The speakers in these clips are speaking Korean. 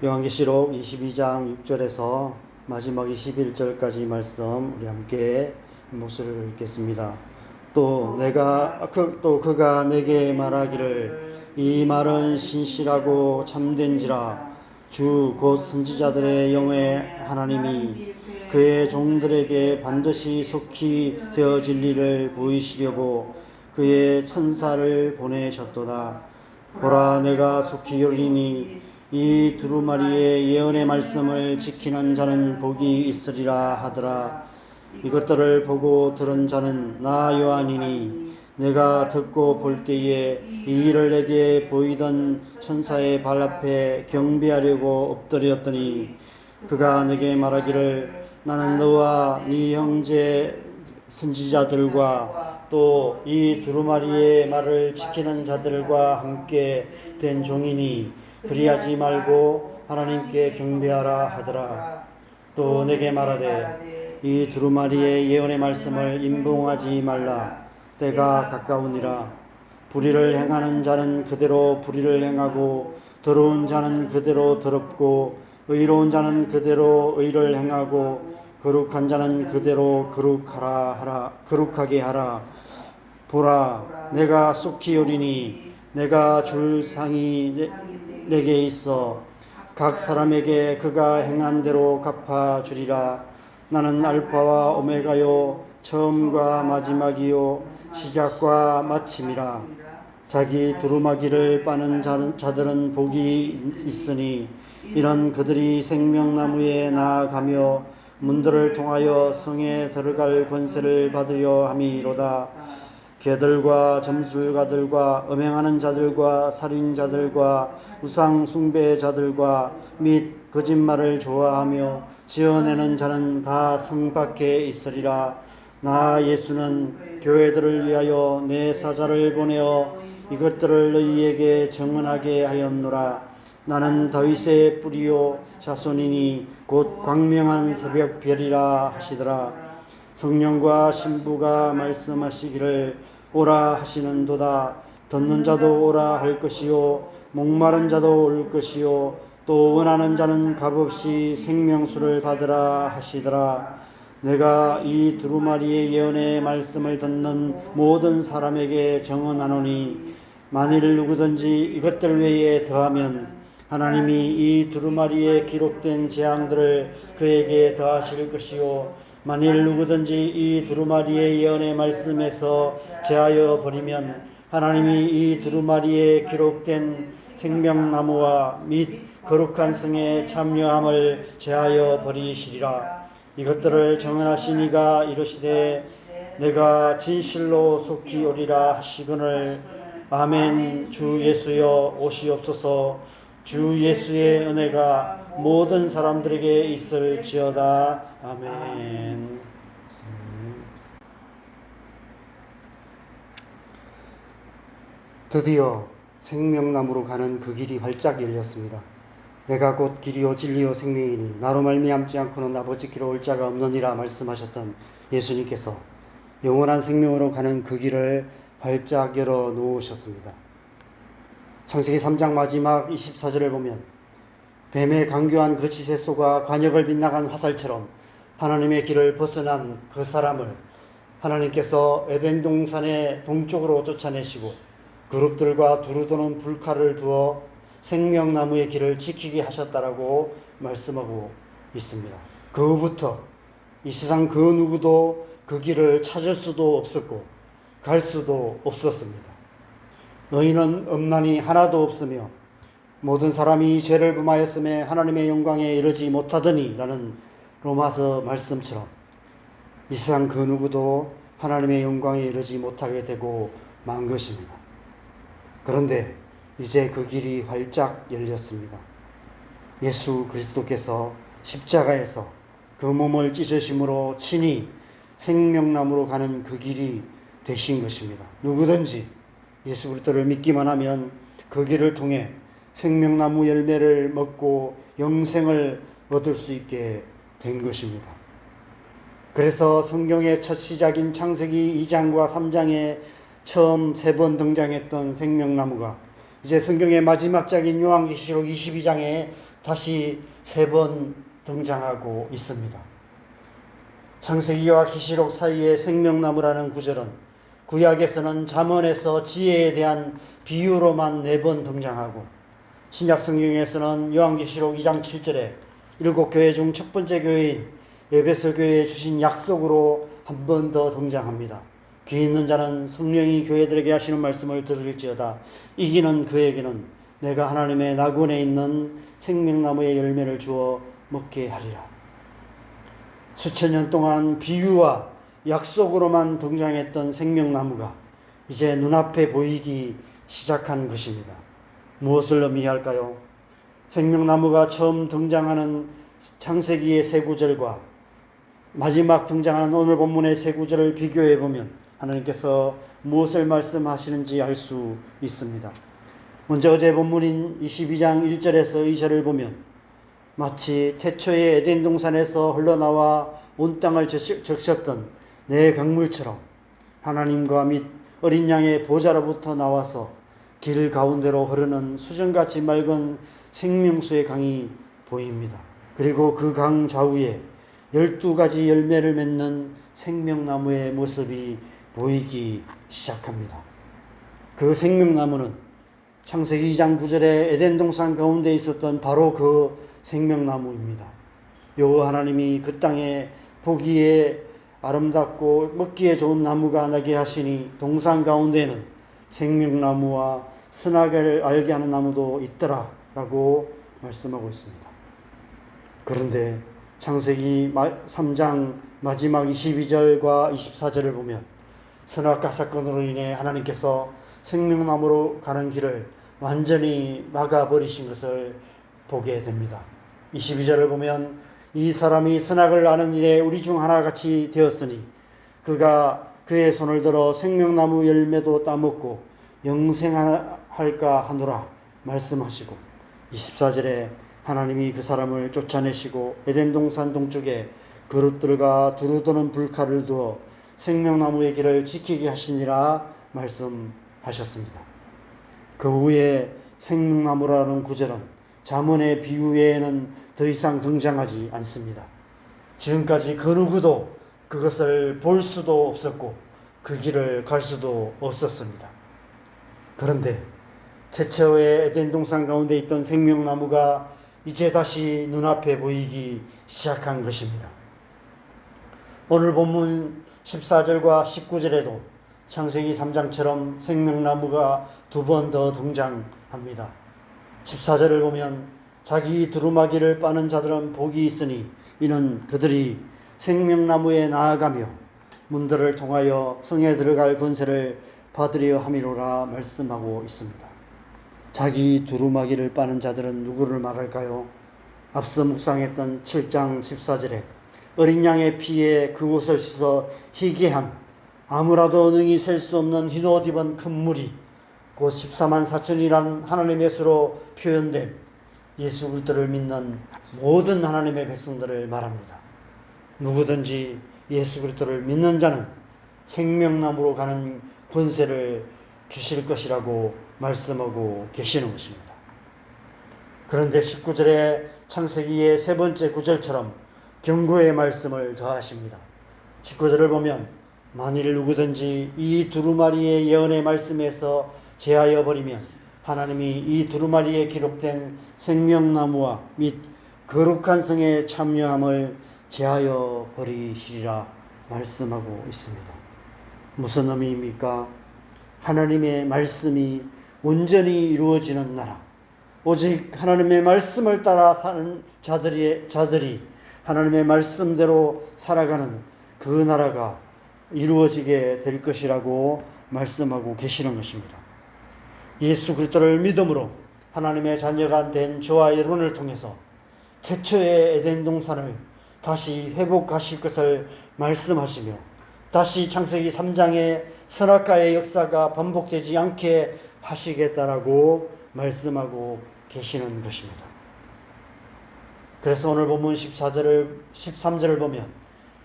요한계시록 22장 6절에서 마지막 21절까지 말씀 우리 함께 목소리를 읽겠습니다. 또 그가 내게 말하기를 이 말은 신실하고 참된지라 주 곧 선지자들의 영의 하나님이 그의 종들에게 반드시 속히 되어질 일을 보이시려고 그의 천사를 보내셨도다. 보라, 내가 속히 오리니 이 두루마리의 예언의 말씀을 지키는 자는 복이 있으리라 하더라. 이것들을 보고 들은 자는 나 요한이니 내가 듣고 볼 때에 이 일을 내게 보이던 천사의 발 앞에 경배하려고 엎드렸더니 그가 내게 말하기를 나는 너와 네 형제 선지자들과 또 이 두루마리의 말을 지키는 자들과 함께 된 종이니 그리하지 말고 하나님께 경배하라 하더라. 또 내게 말하되 이 두루마리의 예언의 말씀을 임봉하지 말라. 때가 가까우니라. 불의를 행하는 자는 그대로 불의를 행하고 더러운 자는 그대로 더럽고 의로운 자는 그대로 의를 행하고 거룩한 자는 그대로 거룩하게 하라. 보라, 내가 속히 오리니 내가 줄 상이 내게 있어 각 사람에게 그가 행한 대로 갚아주리라. 나는 알파와 오메가요 처음과 마지막이요 시작과 마침이라. 자기 두루마기를 빠는 자들은 복이 있으니 이런 그들이 생명나무에 나아가며 문들을 통하여 성에 들어갈 권세를 받으려 함이로다. 개들과 점술가들과 음행하는 자들과 살인자들과 우상 숭배자들과 및 거짓말을 좋아하며 지어내는 자는 다 성 밖에 있으리라. 나 예수는 교회들을 위하여 내 사자를 보내어 이것들을 너희에게 증언하게 하였노라. 나는 다윗의 뿌리요 자손이니 곧 광명한 새벽별이라 하시더라. 성령과 신부가 말씀하시기를 오라 하시는도다. 듣는 자도 오라 할 것이요 목마른 자도 올 것이요 또 원하는 자는 값없이 생명수를 받으라 하시더라. 내가 이 두루마리의 예언의 말씀을 듣는 모든 사람에게 증언하노니 만일 누구든지 이것들 외에 더하면 하나님이 이 두루마리에 기록된 재앙들을 그에게 더하실 것이요 만일 누구든지 이 두루마리의 예언의 말씀에서 제하여 버리면 하나님이 이 두루마리에 기록된 생명나무와 및 거룩한 성에 참여함을 제하여 버리시리라. 이것들을 정언하신 이가 이르시되 내가 진실로 속히 오리라 하시거늘 아멘. 주 예수여 오시옵소서. 주 예수의 은혜가 모든 사람들에게 있을지어다. 아멘. 드디어 생명나무로 가는 그 길이 활짝 열렸습니다. 내가 곧 길이요 진리요 생명이니 나로 말미암지 않고는 아버지께로 올 자가 없느니라 말씀하셨던 예수님께서 영원한 생명으로 가는 그 길을 활짝 열어 놓으셨습니다. 창세기 3장 마지막 24절을 보면 뱀의 강교한 거짓의 쏘가 관역을 빗나간 화살처럼 하나님의 길을 벗어난 그 사람을 하나님께서 에덴 동산의 동쪽으로 쫓아내시고 그룹들과 두루 도는 불칼을 두어 생명나무의 길을 지키게 하셨다라고 말씀하고 있습니다. 그 후부터 이 세상 그 누구도 그 길을 찾을 수도 없었고 갈 수도 없었습니다. 의인은 없나니 하나도 없으며 모든 사람이 죄를 범하였음에 하나님의 영광에 이르지 못하더니 라는 로마서 말씀처럼 이 세상 그 누구도 하나님의 영광에 이르지 못하게 되고 만 것입니다. 그런데 이제 그 길이 활짝 열렸습니다. 예수 그리스도께서 십자가에서 그 몸을 찢으심으로 친히 생명나무로 가는 그 길이 되신 것입니다. 누구든지 예수 그리스도를 믿기만 하면 그 길을 통해 생명나무 열매를 먹고 영생을 얻을 수 있게 된 것입니다. 그래서 성경의 첫 시작인 창세기 2장과 3장에 처음 3번 등장했던 생명나무가 이제 성경의 마지막 장인 요한계시록 22장에 다시 3번 등장하고 있습니다. 창세기와 계시록 사이의 생명나무라는 구절은 구약에서는 잠언에서 지혜에 대한 비유로만 4번 등장하고, 신약 성경에서는 요한계시록 2장 7절에 7교회 중 첫 번째 교회인 에베소 교회에 주신 약속으로 한 번 더 등장합니다. 귀 있는 자는 성령이 교회들에게 하시는 말씀을 들을지어다. 이기는 그에게는 내가 하나님의 낙원에 있는 생명나무의 열매를 주어 먹게 하리라. 수천 년 동안 비유와 약속으로만 등장했던 생명나무가 이제 눈앞에 보이기 시작한 것입니다. 무엇을 의미할까요? 생명나무가 처음 등장하는 창세기의 3구절과 마지막 등장하는 오늘 본문의 3구절을 비교해 보면 하나님께서 무엇을 말씀하시는지 알 수 있습니다. 먼저 어제 본문인 22장 1절에서 2절을 보면 마치 태초의 에덴 동산에서 흘러나와 온 땅을 적셨던 내 강물처럼 하나님과 및 어린 양의 보좌로부터 나와서 길 가운데로 흐르는 수정같이 맑은 생명수의 강이 보입니다. 그리고 그 강 좌우에 12가지 열매를 맺는 생명나무의 모습이 보이기 시작합니다. 그 생명나무는 창세기 2장 9절에 에덴 동산 가운데 있었던 바로 그 생명나무입니다. 여호와 하나님이 그 땅에 보기에 아름답고 먹기에 좋은 나무가 나게 하시니 동산 가운데에는 생명나무와 선악을 알게 하는 나무도 있더라 라고 말씀하고 있습니다. 그런데 창세기 3장 마지막 22절과 24절을 보면 선악과 사건으로 인해 하나님께서 생명나무로 가는 길을 완전히 막아버리신 것을 보게 됩니다. 22절을 보면 이 사람이 선악을 아는 일에 우리 중 하나같이 되었으니 그가 그의 손을 들어 생명나무 열매도 따먹고 영생할까 하노라 말씀하시고, 24절에 하나님이 그 사람을 쫓아내시고 에덴 동산 동쪽에 그릇들과 두루도는 불칼을 두어 생명나무의 길을 지키게 하시니라 말씀하셨습니다. 그 후에 생명나무라는 구절은 잠언의 비유 외에는 더 이상 등장하지 않습니다. 지금까지 그 누구도 그것을 볼 수도 없었고 그 길을 갈 수도 없었습니다. 그런데 태초의 에덴 동산 가운데 있던 생명나무가 이제 다시 눈앞에 보이기 시작한 것입니다. 오늘 본문 14절과 19절에도 창세기 3장처럼 생명나무가 2번 더 등장합니다. 14절을 보면 자기 두루마기를 빠는 자들은 복이 있으니 이는 그들이 생명나무에 나아가며 문들을 통하여 성에 들어갈 권세를 받으려 함이로라 말씀하고 있습니다. 자기 두루마기를 빠는 자들은 누구를 말할까요? 앞서 묵상했던 7장 14절에 어린 양의 피에 그곳을 씻어 희게 한 아무라도 능히 셀 수 없는 흰옷 입은 큰 무리, 곧 14만 4천이라는 하나님의 수로 표현된 예수 그리스도를 믿는 모든 하나님의 백성들을 말합니다. 누구든지 예수 그리스도를 믿는 자는 생명나무로 가는 권세를 주실 것이라고 말씀하고 계시는 것입니다. 그런데 19절에 창세기의 3번째 구절처럼 경고의 말씀을 더하십니다. 19절을 보면 만일 누구든지 이 두루마리의 예언의 말씀에서 제하여 버리면 하나님이 이 두루마리에 기록된 생명나무와 및 거룩한 성의 참여함을 제하여 버리시리라 말씀하고 있습니다. 무슨 의미입니까? 하나님의 말씀이 온전히 이루어지는 나라, 오직 하나님의 말씀을 따라 사는 자들이 하나님의 말씀대로 살아가는 그 나라가 이루어지게 될 것이라고 말씀하고 계시는 것입니다. 예수 그리스도를 믿음으로 하나님의 자녀가 된 저와 여러분을 통해서 태초의 에덴 동산을 다시 회복하실 것을 말씀하시며 다시 창세기 3장의 선악과의 역사가 반복되지 않게 하시겠다라고 말씀하고 계시는 것입니다. 그래서 오늘 본문 13절을 보면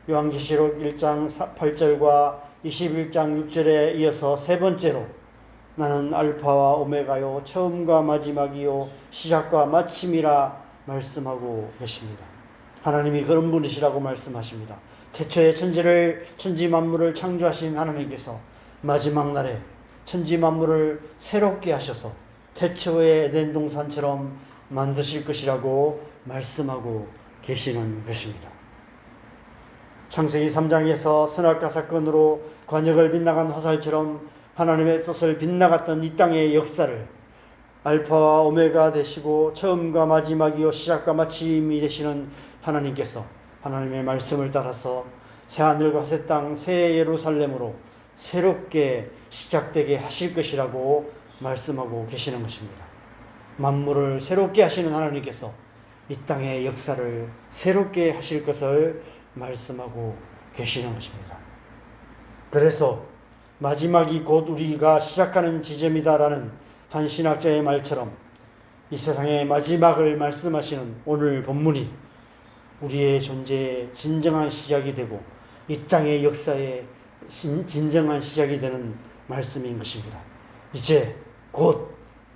요한계시록 1장 8절과 21장 6절에 이어서 3번째로 나는 알파와 오메가요 처음과 마지막이요 시작과 마침이라 말씀하고 계십니다. 하나님이 그런 분이시라고 말씀하십니다. 태초에 천지 만물을 창조하신 하나님께서 마지막 날에 천지 만물을 새롭게 하셔서 태초의 에덴 동산처럼 만드실 것이라고 말씀하고 계시는 것입니다. 창세기 3장에서 선악과 사건으로 관역을 빗나간 화살처럼 하나님의 뜻을 빗나갔던 이 땅의 역사를 알파와 오메가 되시고 처음과 마지막이요 시작과 마침이 되시는 하나님께서 하나님의 말씀을 따라서 새하늘과 새 땅, 새 예루살렘으로 새롭게 시작되게 하실 것이라고 말씀하고 계시는 것입니다. 만물을 새롭게 하시는 하나님께서 이 땅의 역사를 새롭게 하실 것을 말씀하고 계시는 것입니다. 그래서 마지막이 곧 우리가 시작하는 지점이다라는 한 신학자의 말처럼 이 세상의 마지막을 말씀하시는 오늘 본문이 우리의 존재의 진정한 시작이 되고 이 땅의 역사의 진정한 시작이 되는 말씀인 것입니다. 이제 곧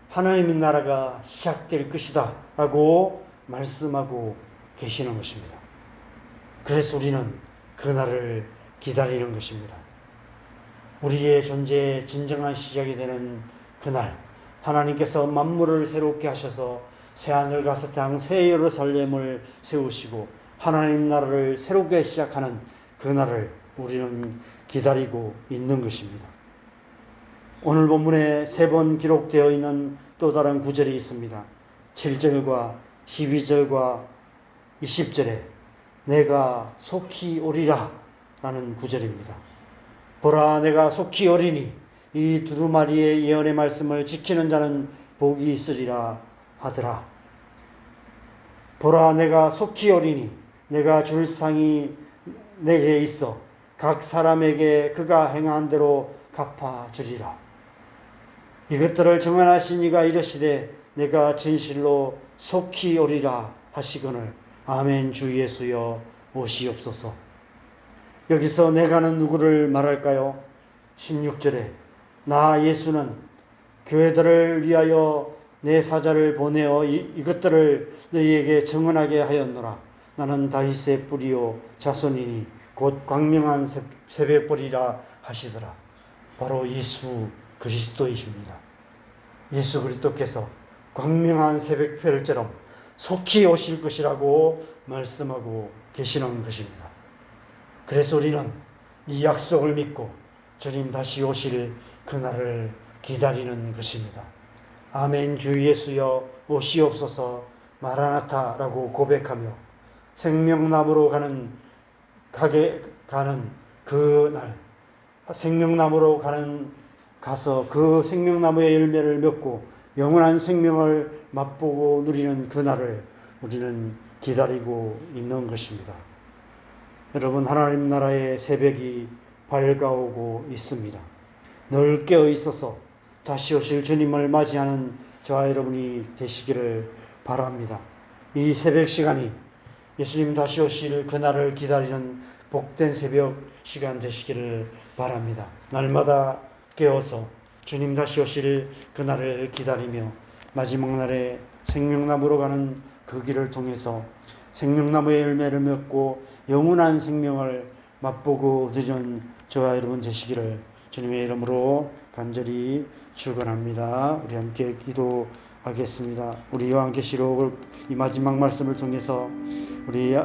하나님의 나라가 시작될 것이다 라고 말씀하고 계시는 것입니다. 그래서 우리는 그날을 기다리는 것입니다. 우리의 존재의 진정한 시작이 되는 그날, 하나님께서 만물을 새롭게 하셔서 새하늘과 새 땅, 새 예루살렘을 세우시고 하나님 나라를 새롭게 시작하는 그날을 우리는 기다리고 있는 것입니다. 오늘 본문에 3번 기록되어 있는 또 다른 구절이 있습니다. 7절과 12절과 20절에 내가 속히 오리라 라는 구절입니다. 보라 내가 속히 오리니 이 두루마리의 예언의 말씀을 지키는 자는 복이 있으리라 하더라. 보라 내가 속히 오리니 내가 줄 상이 내게 있어 각 사람에게 그가 행한 대로 갚아주리라. 이것들을 정언하신 이가 이르시되 내가 진실로 속히 오리라 하시거늘 아멘. 주 예수여 오시옵소서. 여기서 내가는 누구를 말할까요? 16절에 나 예수는 교회들을 위하여 내 사자를 보내어 이것들을 너희에게 정언하게 하였노라. 나는 다윗의 뿌리요 자손이니 곧 광명한 새벽벌이라 하시더라. 바로 예수 그리스도이십니다. 예수 그리스도께서 광명한 새벽별처럼 속히 오실 것이라고 말씀하고 계시는 것입니다. 그래서 우리는 이 약속을 믿고 주님 다시 오실 그날을 기다리는 것입니다. 아멘. 주 예수여 오시옵소서 마라나타라고 고백하며 생명나무로 가는 그날, 생명나무로 가서 그 생명나무의 열매를 맺고 영원한 생명을 맛보고 누리는 그날을 우리는 기다리고 있는 것입니다. 여러분, 하나님 나라의 새벽이 밝아오고 있습니다. 늘 깨어 있어서 다시 오실 주님을 맞이하는 저와 여러분이 되시기를 바랍니다. 이 새벽 시간이 예수님 다시 오실 그날을 기다리는 복된 새벽 시간 되시기를 바랍니다. 날마다 깨어서 주님 다시 오실 그날을 기다리며 마지막 날에 생명나무로 가는 그 길을 통해서 생명나무의 열매를 맺고 영원한 생명을 맛보고 누리는 저와 여러분 되시기를 주님의 이름으로 간절히 축원합니다. 우리 함께 기도하겠습니다. 우리 요한계시록 이 마지막 말씀을 통해서 우리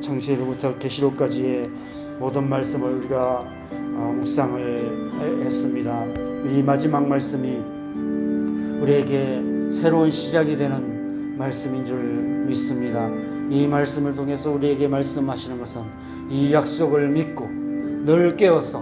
창세기로부터 계시록까지의 모든 말씀을 우리가 묵상을 했습니다. 이 마지막 말씀이 우리에게 새로운 시작이 되는 말씀인 줄 믿습니다. 이 말씀을 통해서 우리에게 말씀하시는 것은 이 약속을 믿고 늘 깨어서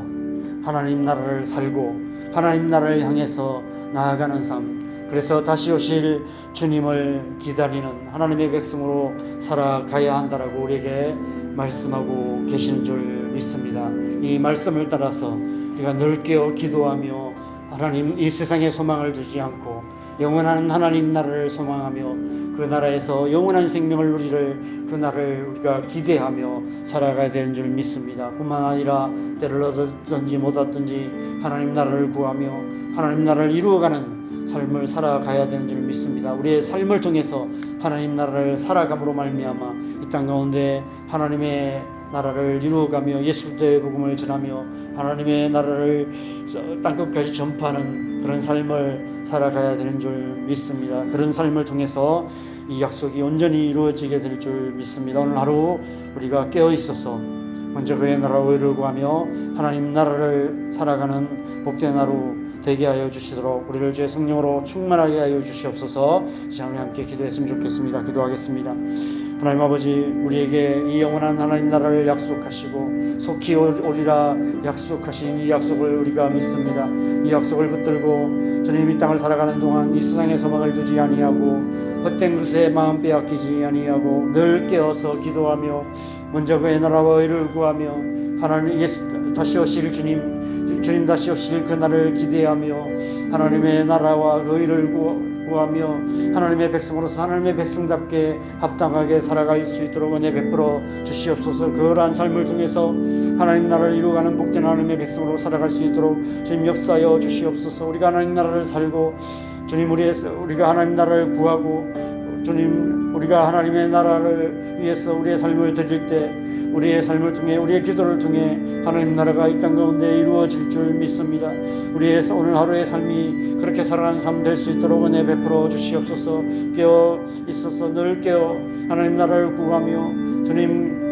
하나님 나라를 살고 하나님 나라를 향해서 나아가는 삶, 그래서 다시 오실 주님을 기다리는 하나님의 백성으로 살아가야 한다라고 우리에게 말씀하고 계시는 줄 믿습니다. 이 말씀을 따라서 우리가 늘 깨어 기도하며 하나님 이 세상에 소망을 두지 않고 영원한 하나님 나라를 소망하며 그 나라에서 영원한 생명을 누리를 그 나라를 우리가 기대하며 살아가야 되는 줄 믿습니다. 뿐만 아니라 때를 얻었든지 못 얻든지 하나님 나라를 구하며 하나님 나라를 이루어가는 삶을 살아가야 되는 줄 믿습니다. 우리의 삶을 통해서 하나님 나라를 살아감으로 말미암아 이 땅 가운데 하나님의 나라를 이루어가며 예수 그리스도의 복음을 전하며 하나님의 나라를 땅끝까지 전파하는 그런 삶을 살아가야 되는 줄 믿습니다. 그런 삶을 통해서 이 약속이 온전히 이루어지게 될 줄 믿습니다. 오늘 하루 우리가 깨어 있어서 먼저 그의 나라와 의를 구하며 하나님 나라를 살아가는 복된 하루 되게 하여 주시도록 우리를 주의 성령으로 충만하게 하여 주시옵소서. 시간에 함께 기도했으면 좋겠습니다. 기도하겠습니다. 하나님 아버지, 우리에게 이 영원한 하나님 나라를 약속하시고 속히 오리라 약속하신 이 약속을 우리가 믿습니다. 이 약속을 붙들고 주님 이 땅을 살아가는 동안 이 세상에 소망을 두지 아니하고 헛된 것에 마음 빼앗기지 아니하고 늘 깨어서 기도하며 먼저 그의 나라와 의를 구하며 하나님 예수 다시 오실 주님 다시 오실 그 날을 기대하며 하나님의 나라와 의를 구하며 하나님의 백성으로서 하나님의 백성답게 합당하게 살아갈 수 있도록 은혜 베풀어 주시옵소서. 그러한 삶을 통해서 하나님 나라를 이루어가는 복된 하나님의 백성으로 살아갈 수 있도록 주님 역사하여 주시옵소서. 우리가 하나님 나라를 살고 주님 우리가 하나님 나라를 구하고 주님 우리가 하나님의 나라를 위해서 우리의 삶을 드릴 때 우리의 삶을 통해 우리의 기도를 통해 하나님 나라가 이 땅 가운데 이루어질 줄 믿습니다. 우리의 오늘 하루의 삶이 그렇게 살아가는 삶 될 수 있도록 은혜 베풀어 주시옵소서. 깨어 있어서 늘 깨어 하나님 나라를 구하며 주님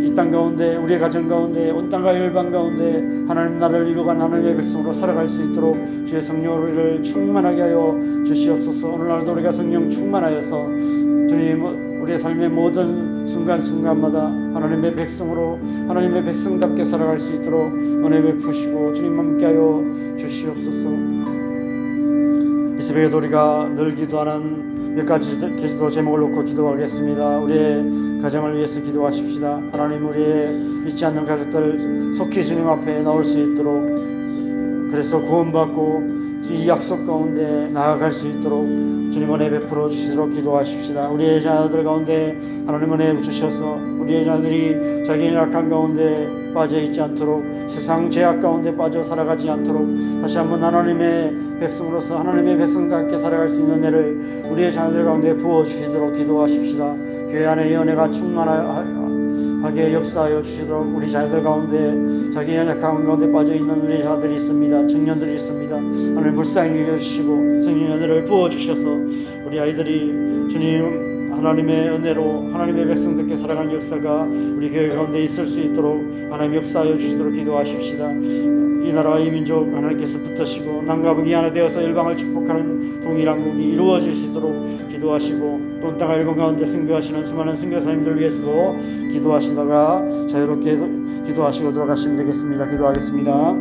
이 땅 가운데 우리의 가정 가운데 온 땅과 열방 가운데 하나님 나라를 이루어가는 하나님의 백성으로 살아갈 수 있도록 주의 성령 우리를 충만하게 하여 주시옵소서. 오늘날도 우리가 성령 충만하여서 주님 우리의 삶의 모든 순간순간마다 하나님의 백성으로 하나님의 백성답게 살아갈 수 있도록 은혜 베푸시고 주님 함께하여 주시옵소서. 이 새벽에도 우리가 늘 기도하는 몇 가지 기도 제목을 놓고 기도하겠습니다. 우리의 가정을 위해서 기도하십시다. 하나님 우리의 믿지 않는 가족들 속히 주님 앞에 나올 수 있도록 그래서 구원받고 이 약속 가운데 나아갈 수 있도록 주님 은혜 베풀어 주시도록 기도하십시다. 우리의 자녀들 가운데 하나님 은혜 주셔서 우리의 자녀들이 자기의 약한 가운데 빠져 있지 않도록 세상 죄악 가운데 빠져 살아가지 않도록 다시 한번 하나님의 백성으로서 하나님의 백성과 함께 살아갈 수 있는 은혜를 우리의 자녀들 가운데 부어주시도록 기도하십시다. 교회 안에 은혜가 충만하게 역사하여 주시도록 우리 자녀들 가운데 자기의 약한 가운데 빠져있는 우리 자녀들이 있습니다. 청년들이 있습니다. 하나님 불쌍히 여기시고 성령의 은혜를 부어주셔서 우리 아이들이 주님 하나님의 은혜로 하나님의 백성들께 살아가는 역사가 우리 교회 가운데 있을 수 있도록 하나님 역사하여 주시도록 기도하십시다. 이 나라와 이 민족 하나님께서 붙드시고 남과 북이 하나 되어서 열방을 축복하는 동일한국이 이루어질 수 있도록 기도하시고 또 땅과 열방 가운데 선교하시는 수많은 선교사님들 위해서도 기도하시다가 자유롭게 기도하시고 들어가시면 되겠습니다. 기도하겠습니다.